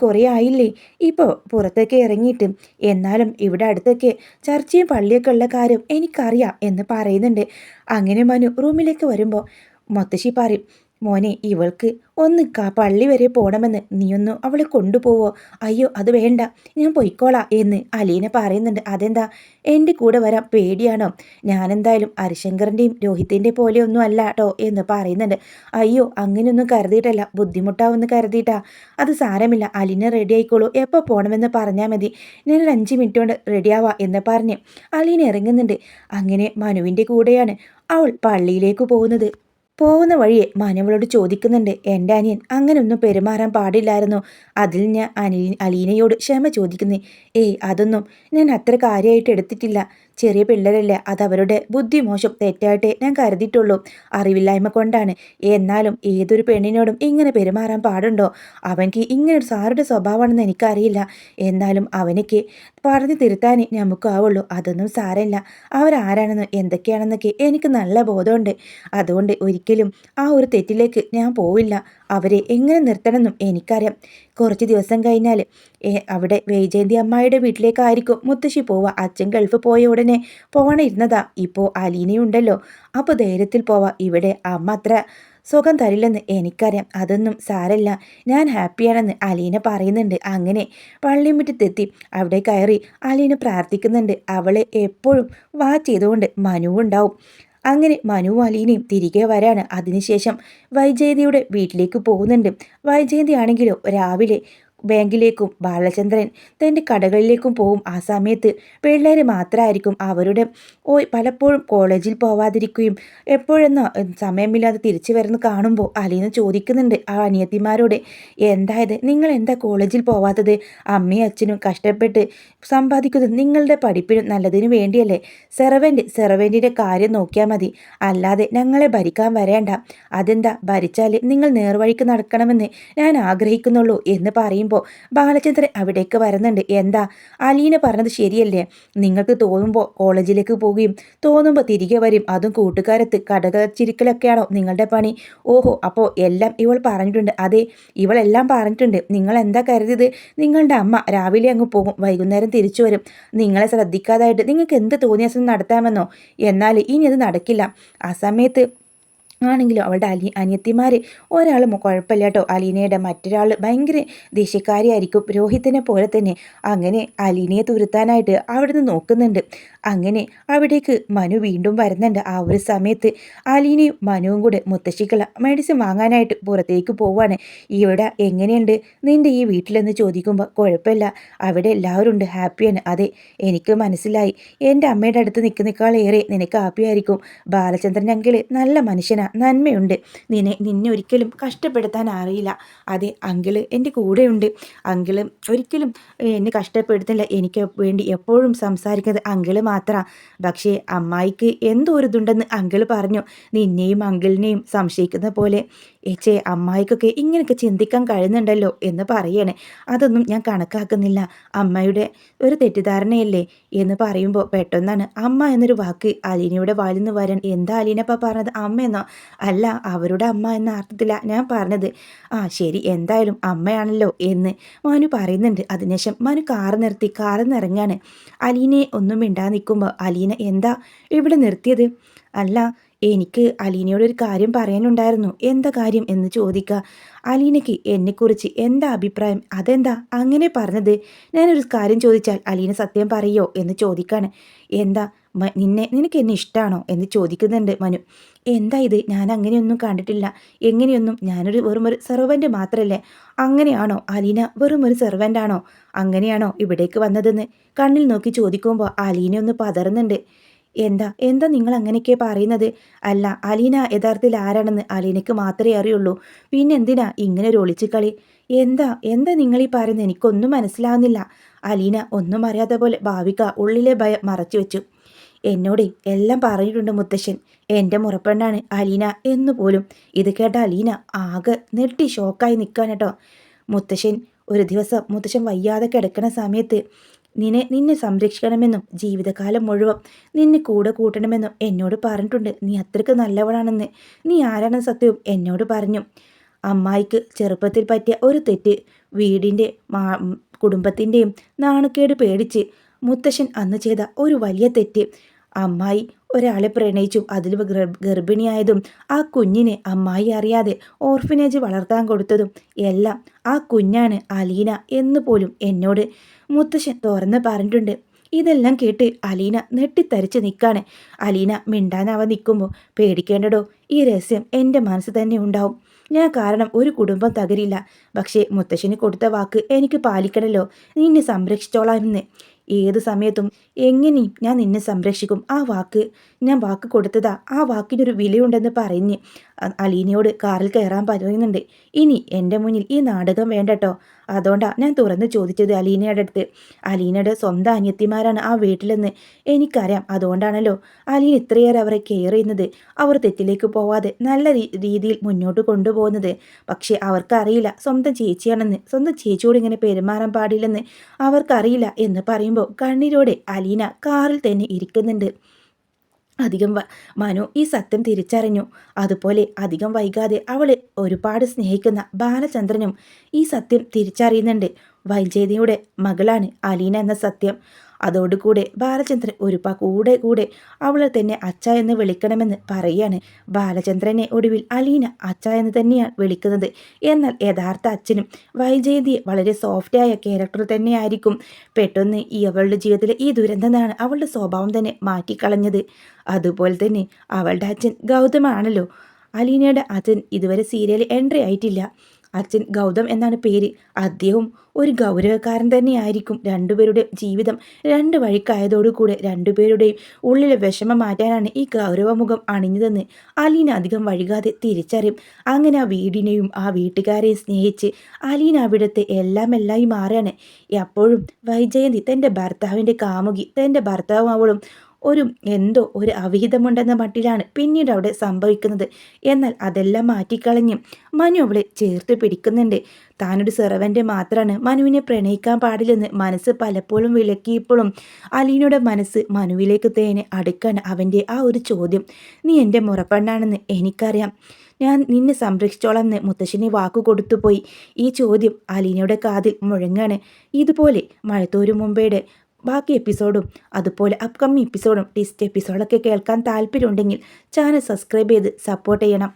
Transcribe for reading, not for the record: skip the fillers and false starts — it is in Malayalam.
കുറേ ആയില്ലേ ഇപ്പോൾ പുറത്തേക്ക് ഇറങ്ങിയിട്ട്. എന്നാലും ഇവിടെ അടുത്തൊക്കെ ചർച്ചയും പള്ളിയൊക്കെ ഉള്ള കാര്യം എനിക്കറിയാം എന്ന് പറയുന്നുണ്ട്. അങ്ങനെ മനു റൂമിലേക്ക് വരുമ്പോൾ മുത്തശ്ശി പറയും, മോനെ ഇവൾക്ക് ഒന്ന് പള്ളി വരെ പോകണമെന്ന്, നീയൊന്ന് അവളെ കൊണ്ടുപോവോ? അയ്യോ അത് വേണ്ട, ഞാൻ പൊയ്ക്കോളാം എന്ന് അലീന പറയുന്നുണ്ട്. അതെന്താ, എൻ്റെ കൂടെ വരാൻ പേടിയാണോ? ഞാനെന്തായാലും ഹരിശങ്കറിൻ്റെയും രോഹിത്തിൻ്റെ പോലെയൊന്നും അല്ല കേട്ടോ എന്ന് പറയുന്നുണ്ട്. അയ്യോ അങ്ങനെയൊന്നും കരുതിയിട്ടല്ല, ബുദ്ധിമുട്ടാവുമെന്ന് കരുതിയിട്ടാ. അത് സാരമില്ല, അലീന റെഡി ആയിക്കോളൂ, എപ്പോൾ പോകണമെന്ന് പറഞ്ഞാൽ മതി, ഞാനൊരു 5 മിനിറ്റ് കൊണ്ട് റെഡിയാവാം എന്ന് പറഞ്ഞ് അലീന ഇറങ്ങുന്നുണ്ട്. അങ്ങനെ മനുവിൻ്റെ കൂടെയാണ് അവൾ പള്ളിയിലേക്ക് പോകുന്നത്. പോകുന്ന വഴിയെ മനവളോട് ചോദിക്കുന്നുണ്ട്, എൻ്റെ അനിയൻ അങ്ങനെയൊന്നും പെരുമാറാൻ പാടില്ലായിരുന്നു. അതിൽ ഞാൻ അലീനയോട് ക്ഷമ ചോദിക്കുന്നേ. ഏയ് അതൊന്നും ഞാൻ അത്ര കാര്യമായിട്ട് എടുത്തിട്ടില്ല. ചെറിയ പിള്ളേരല്ലേ, അതവരുടെ ബുദ്ധിമോശം തെറ്റായിട്ടേ ഞാൻ കരുതിയിട്ടുള്ളൂ. അറിവില്ലായ്മ കൊണ്ടാണ്. എന്നാലും ഏതൊരു പെണ്ണിനോടും ഇങ്ങനെ പെരുമാറാൻ പാടുണ്ടോ? അവൻക്ക് ഇങ്ങനൊരു സാറുടെ സ്വഭാവമാണെന്ന് എനിക്കറിയില്ല. എന്നാലും അവനക്ക് പറഞ്ഞു തിരുത്താനേ നമുക്കാവുള്ളൂ. അതൊന്നും സാരമില്ല. അവരാരാണെന്ന് എന്തൊക്കെയാണെന്നൊക്കെ എനിക്ക് നല്ല ബോധമുണ്ട്. അതുകൊണ്ട് ഒരിക്കലും ആ ഒരു തെറ്റിലേക്ക് ഞാൻ പോവില്ല. അവരെ എങ്ങനെ നിർത്തണമെന്നും എനിക്കറിയാം. കുറച്ച് ദിവസം കഴിഞ്ഞാൽ അവിടെ വൈജയന്തി അമ്മായിയുടെ വീട്ടിലേക്കായിരിക്കും മുത്തശ്ശി പോവുക. അച്ഛൻ ഗൾഫ് പോയ ഉടനെ പോകണിരുന്നതാ. ഇപ്പോൾ അലീനയുണ്ടല്ലോ, അപ്പോൾ ധൈര്യത്തിൽ പോവാം. ഇവിടെ അമ്മ അത്ര സുഖം തരില്ലെന്ന് എനിക്കറിയാം. അതൊന്നും സാരമില്ല, ഞാൻ ഹാപ്പിയാണെന്ന് അലീന പറയുന്നുണ്ട്. അങ്ങനെ പള്ളിമുറ്റത്തെത്തി അവിടെ കയറി അലീന പ്രാർത്ഥിക്കുന്നുണ്ട്. അവളെ എപ്പോഴും വാച്ച് ചെയ്തുകൊണ്ട് മനുവുണ്ടാവും. അങ്ങനെ മനുവും അലീനയും തിരികെ വരാണ്. അതിനുശേഷം വൈജയന്തിയുടെ വീട്ടിലേക്ക് പോകുന്നുണ്ട്. വൈജയന്തി ആണെങ്കിലോ രാവിലെ ബാങ്കിലേക്കും ബാലചന്ദ്രൻ തൻ്റെ കടകളിലേക്കും പോവും. ആ സമയത്ത് പിള്ളേർ മാത്രമായിരിക്കും. അവരുടെ പലപ്പോഴും കോളേജിൽ പോവാതിരിക്കുകയും എപ്പോഴെന്നോ സമയമില്ലാതെ തിരിച്ചു വരുന്ന കാണുമ്പോൾ അലീന ചോദിക്കുന്നുണ്ട് ആ അനിയത്തിമാരോട്, എന്തായത് നിങ്ങൾ എന്താ കോളേജിൽ പോവാത്തത്? അമ്മയും അച്ഛനും കഷ്ടപ്പെട്ട് സമ്പാദിക്കുന്നത് നിങ്ങളുടെ പഠിപ്പിനും നല്ലതിനു വേണ്ടിയല്ലേ? സെർവൻറ്റിൻ്റെ കാര്യം നോക്കിയാൽ മതി, അല്ലാതെ ഞങ്ങളെ ഭരിക്കാൻ വരേണ്ട. അതെന്താ, ഭരിച്ചാൽ നിങ്ങൾ നേർവഴിക്ക് നടക്കണമെന്ന് ഞാൻ ആഗ്രഹിക്കുന്നുള്ളൂ എന്ന് പറയുമ്പോൾ ബാലചന്ദ്രൻ അവിടേക്ക് വരുന്നുണ്ട്. എന്താ, അലീന പറഞ്ഞത് ശരിയല്ലേ? നിങ്ങൾക്ക് തോന്നുമ്പോൾ കോളേജിലേക്ക് പോവുകയും തോന്നുമ്പോൾ തിരികെ വരും, അതും കൂട്ടുകാരത്ത് കടകച്ചിരിക്കലൊക്കെയാണോ നിങ്ങളുടെ പണി? ഓഹോ, അപ്പോൾ എല്ലാം ഇവൾ പറഞ്ഞിട്ടുണ്ട്. അതെ, ഇവളെല്ലാം പറഞ്ഞിട്ടുണ്ട്. നിങ്ങൾ എന്താ കരുതിയത്? നിങ്ങളുടെ അമ്മ രാവിലെ അങ്ങ് പോകും, വൈകുന്നേരം തിരിച്ചു വരും. നിങ്ങളെ ശ്രദ്ധിക്കാതായിട്ട് നിങ്ങൾക്ക് എന്ത് തോന്നിയാസം നടത്താമെന്നോ? എന്നാൽ ഇനി അത് നടക്കില്ല. ആ സമയത്ത് ആണെങ്കിലും അവളുടെ അനിയത്തിമാർ ഒരാൾ കുഴപ്പമില്ല കേട്ടോ അലീനയുടെ, മറ്റൊരാൾ ഭയങ്കര ദേഷ്യക്കാരിയായിരിക്കും, രോഹിത്തിനെ പോലെ തന്നെ. അങ്ങനെ അലീനയെ തുരുത്താനായിട്ട് അവിടുന്ന് നോക്കുന്നുണ്ട്. അങ്ങനെ അവിടേക്ക് മനു വീണ്ടും വരുന്നുണ്ട്. ആ ഒരു സമയത്ത് അലീനയും മനുവും കൂടെ മുത്തശ്ശിക്കുള്ള മെഡിസിൻ വാങ്ങാനായിട്ട് പുറത്തേക്ക് പോവാണ്. ഇവിടെ എങ്ങനെയുണ്ട് നിൻ്റെ ഈ വീട്ടിലെന്ന് ചോദിക്കുമ്പോൾ, കുഴപ്പമില്ല, അവിടെ എല്ലാവരും ഉണ്ട്, ഹാപ്പിയാണ്. അതെ, എനിക്ക് മനസ്സിലായി. എൻ്റെ അമ്മയുടെ അടുത്ത് നിൽക്കുന്നേക്കാളേറെ നിനക്ക് ഹാപ്പിയായിരിക്കും. ബാലചന്ദ്രൻ അങ്കിൾ നല്ല മനുഷ്യനാ, നന്മയുണ്ട്. നിന്നെ ഒരിക്കലും കഷ്ടപ്പെടുത്താൻ അറിയില്ല. അതെ, അങ്കിള് എൻ്റെ കൂടെയുണ്ട്. അങ്കിള് ഒരിക്കലും എന്നെ കഷ്ടപ്പെടുത്തില്ല. എനിക്ക് വേണ്ടി എപ്പോഴും സംസാരിക്കുന്നത് അങ്കിള് മാത്രമാണ്. പക്ഷേ അമ്മായിക്ക് എന്തോ ഒരു ഇതുണ്ടെന്ന് അങ്കിള് പറഞ്ഞു. നിന്നെയും അങ്കിളിനെയും സംശയിക്കുന്ന പോലെ അമ്മായിക്കൊക്കെ ഇങ്ങനെയൊക്കെ ചിന്തിക്കാൻ കഴിയുന്നുണ്ടല്ലോ എന്ന് പറയണേ. അതൊന്നും ഞാൻ കണക്കാക്കുന്നില്ല, അമ്മയുടെ ഒരു തെറ്റിദ്ധാരണയല്ലേ എന്ന് പറയുമ്പോൾ പെട്ടെന്നാണ് അമ്മ എന്നൊരു വാക്ക് അലീനയുടെ വായിൽ നിന്ന് വരാൻ. എന്താ അലീനപ്പ പറഞ്ഞത്, അമ്മയെന്നോ? അല്ല, അവരുടെ അമ്മ എന്ന അർത്ഥത്തിലാണ് ഞാൻ പറഞ്ഞത്. ആ ശരി, എന്തായാലും അമ്മയാണല്ലോ എന്ന് മനു പറയുന്നുണ്ട്. അതിനുശേഷം മനു കാറ് നിർത്തി കാറിൽ നിന്ന് ഇറങ്ങാണ്. അലീനയെ ഒന്നും മിണ്ടാ നിൽക്കുമ്പോൾ, അലീന എന്താ ഇവിടെ നിർത്തിയത്? അല്ല, എനിക്ക് അലീനയോടൊരു കാര്യം പറയാനുണ്ടായിരുന്നു. എന്താ കാര്യം എന്ന് ചോദിക്കുക. അലീനയ്ക്ക് എന്നെക്കുറിച്ച് എന്താ അഭിപ്രായം? അതെന്താ അങ്ങനെ പറഞ്ഞത്? ഞാനൊരു കാര്യം ചോദിച്ചാൽ അലീന സത്യം പറയോ എന്ന് ചോദിക്കാണ്. എന്താ, നിനക്ക് എന്നെ ഇഷ്ടമാണോ എന്ന് ചോദിക്കുന്നുണ്ട് മനു. എന്താ ഇത്, ഞാൻ അങ്ങനെയൊന്നും കണ്ടിട്ടില്ല. എങ്ങനെയൊന്നും, വെറും ഒരു സെർവൻ്റ് മാത്രമല്ലേ? അങ്ങനെയാണോ അലീന, വെറും ഒരു സെർവൻ്റാണോ? അങ്ങനെയാണോ ഇവിടേക്ക് വന്നതെന്ന് കണ്ണിൽ നോക്കി ചോദിക്കുമ്പോൾ അലീന ഒന്ന് പതറുന്നുണ്ട്. എന്താ എന്താ നിങ്ങൾ അങ്ങനെയൊക്കെ പറയുന്നത്? അല്ല, അലീന യഥാർത്ഥത്തിൽ ആരാണെന്ന് അലീനയ്ക്ക് മാത്രമേ അറിയുള്ളൂ. പിന്നെ എന്തിനാ ഇങ്ങനെ ഒരു ഒളിച്ചുകളി? എന്താ എന്താ നിങ്ങളീ പറയുന്നത്? എനിക്കൊന്നും മനസ്സിലാവുന്നില്ല. അലീന ഒന്നും അറിയാത്ത പോലെ ഭാവിക ഉള്ളിലെ ഭയം മറച്ചു വെച്ചു. എന്നോട് എല്ലാം പറഞ്ഞിട്ടുണ്ട് മുത്തശ്ശൻ, എൻ്റെ മുറപ്പെണ്ണാണ് അലീന എന്നുപോലും. ഇത് കേട്ട അലീന ആകെ നെട്ടി ഷോക്കായി നിൽക്കാൻ കേട്ടോ. മുത്തശ്ശൻ ഒരു ദിവസം മുത്തശ്ശൻ വയ്യാതെ കിടക്കുന്ന സമയത്ത് നിന്നെ സംരക്ഷിക്കണമെന്നും ജീവിതകാലം മുഴുവൻ നിന്നെ കൂടെ കൂട്ടണമെന്നും എന്നോട് പറഞ്ഞിട്ടുണ്ട്. നീ അത്രയ്ക്ക് നല്ലവളാണെന്ന്. നീ ആരാണെന്ന് സത്യവും എന്നോട് പറഞ്ഞു. അമ്മായിക്ക് ചെറുപ്പത്തിൽ പറ്റിയ ഒരു തെറ്റ് വീടിൻ്റെ കുടുംബത്തിൻ്റെയും നാണക്കേട് പേടിച്ച് മുത്തശ്ശൻ അന്ന് ചെയ്ത ഒരു വലിയ തെറ്റ്. അമ്മായി ഒരാളെ പ്രണയിച്ചും അതിൽ ഗർഭിണിയായതും ആ കുഞ്ഞിനെ അമ്മായി അറിയാതെ ഓർഫനേജ് വളർത്താൻ കൊടുത്തതും എല്ലാം ആ കുഞ്ഞാണ് അലീന എന്ന് പോലും എന്നോട് മുത്തശ്ശൻ തുറന്ന് പറഞ്ഞിട്ടുണ്ട്. ഇതെല്ലാം കേട്ട് അലീന നെട്ടിത്തരിച്ച് നിൽക്കാണ്. അലീന മിണ്ടാനാവാൻ നിൽക്കുമ്പോൾ പേടിക്കേണ്ടടോ, ഈ രഹസ്യം എൻ്റെ മനസ്സ് തന്നെ ഉണ്ടാവും. ഞാൻ കാരണം ഒരു കുടുംബം തകരില്ല. പക്ഷേ മുത്തശ്ശന് കൊടുത്ത വാക്ക് എനിക്ക് പാലിക്കണമല്ലോ. നിന്നെ സംരക്ഷിച്ചോളാമെന്ന്. ഏത് സമയത്തും എങ്ങനെയും ഞാൻ നിന്നെ സംരക്ഷിക്കും. ഞാൻ വാക്ക് കൊടുത്തതാ. ആ വാക്കിനൊരു വിലയുണ്ടെന്ന് പറഞ്ഞ് അലീനയോട് കാറിൽ കയറാൻ പറയുന്നുണ്ട്. ഇനി എൻ്റെ മുന്നിൽ ഈ നാടകം വേണ്ടട്ടോ. അതുകൊണ്ടാണ് ഞാൻ തുറന്ന് ചോദിച്ചത് അലീനയുടെ അടുത്ത്. അലീനയുടെ സ്വന്തം അനിയത്തിമാരാണ് ആ വീട്ടിലെന്ന് എനിക്കറിയാം. അതുകൊണ്ടാണല്ലോ അലീന ഇത്രയേറെ അവരെ കെയർ ചെയ്യുന്നത്. അവർ തെറ്റിലേക്ക് പോവാതെ നല്ല രീതിയിൽ മുന്നോട്ട് കൊണ്ടുപോകുന്നത്. പക്ഷേ അവർക്കറിയില്ല സ്വന്തം ചേച്ചിയാണെന്ന്. സ്വന്തം ചേച്ചിയോട് ഇങ്ങനെ പെരുമാറാൻ പാടില്ലെന്ന് അവർക്കറിയില്ല എന്ന് പറയുമ്പോൾ കണ്ണീരോടെ അലീന കാറിൽ തന്നെ ഇരിക്കുന്നുണ്ട്. മനു ഈ സത്യം തിരിച്ചറിഞ്ഞു. അതുപോലെ അധികം വൈകാതെ അവളെ ഒരുപാട് സ്നേഹിക്കുന്ന ബാലചന്ദ്രനും ഈ സത്യം തിരിച്ചറിയുന്നുണ്ട്. വൈജയതിയുടെ മകളാണ് അലീന എന്ന സത്യം. അതോടുകൂടെ ബാലചന്ദ്രൻ കൂടെ അവളെ തന്നെ അച്ഛ എന്ന് വിളിക്കണമെന്ന് പറയാണ്. ബാലചന്ദ്രനെ ഒടുവിൽ അലീന അച്ഛ എന്ന് തന്നെയാണ് വിളിക്കുന്നത്. എന്നാൽ യഥാർത്ഥ അച്ഛനും വൈജയന്തിയെ വളരെ സോഫ്റ്റായ ക്യാരക്ടർ തന്നെയായിരിക്കും. പെട്ടെന്ന് അവളുടെ ജീവിതത്തിലെ ഈ ദുരന്തമാണ് അവളുടെ സ്വഭാവം തന്നെ മാറ്റിക്കളഞ്ഞത്. അതുപോലെ തന്നെ അവളുടെ അച്ഛൻ ഗൗതമാണല്ലോ. അലീനയുടെ അച്ഛൻ ഇതുവരെ സീരിയലിൽ എൻട്രി ആയിട്ടില്ല. അച്ഛൻ ഗൗതം എന്നാണ് പേര്. അദ്ദേഹം ഒരു ഗൗരവക്കാരൻ തന്നെയായിരിക്കും. രണ്ടുപേരുടെ ജീവിതം രണ്ട് വഴിക്കായതോടുകൂടെ രണ്ടുപേരുടെയും ഉള്ളിലെ വിഷമം മാറ്റാനാണ് ഈ ഗൗരവമുഖം അണിഞ്ഞതെന്ന് അലീന അധികം വൈകാതെ തിരിച്ചറിയും. അങ്ങനെ ആ വീടിനെയും ആ വീട്ടുകാരെയും സ്നേഹിച്ച് അലീന അവിടുത്തെ എല്ലായി മാറാണ്. അപ്പോഴും വൈജയന്തി തൻ്റെ ഭർത്താവിൻ്റെ കാമുകി, തൻ്റെ ഭർത്താവും അവളും എന്തോ ഒരു അവിഹിതമുണ്ടെന്ന മട്ടിലാണ് പിന്നീട് അവിടെ സംഭവിക്കുന്നത്. എന്നാൽ അതെല്ലാം മാറ്റിക്കളഞ്ഞ് മനു അവളെ ചേർത്ത് പിടിക്കുന്നുണ്ട്. താനൊരു സെർവൻ്റ് മാത്രമാണ്, മനുവിനെ പ്രണയിക്കാൻ പാടില്ലെന്ന് മനസ്സ് പലപ്പോഴും വിലക്കിയപ്പോഴും അലീനയുടെ മനസ്സ് മനുവിലേക്ക് തേനെ അടുക്കാണ് അവൻ്റെ ആ ഒരു ചോദ്യം. നീ എൻ്റെ മുറപ്പെണ്ണാണെന്ന് എനിക്കറിയാം, ഞാൻ നിന്നെ സംരക്ഷിച്ചോളാം എന്ന് മുത്തശ്ശനെ വാക്കു കൊടുത്തുപോയി. ഈ ചോദ്യം അലീനയുടെ കാതിൽ മുഴങ്ങാണ്. ഇതുപോലെ മഴത്തോരു മുമ്പേടെ ബാക്കി എപ്പിസോഡും അതുപോലെ അപ്കമ്മിങ് എപ്പിസോഡും ടിസ്റ്റ് എപ്പിസോഡൊക്കെ കേൾക്കാൻ താല്പര്യമുണ്ടെങ്കിൽ ചാനൽ സബ്സ്ക്രൈബ് ചെയ്ത് സപ്പോർട്ട് ചെയ്യണം.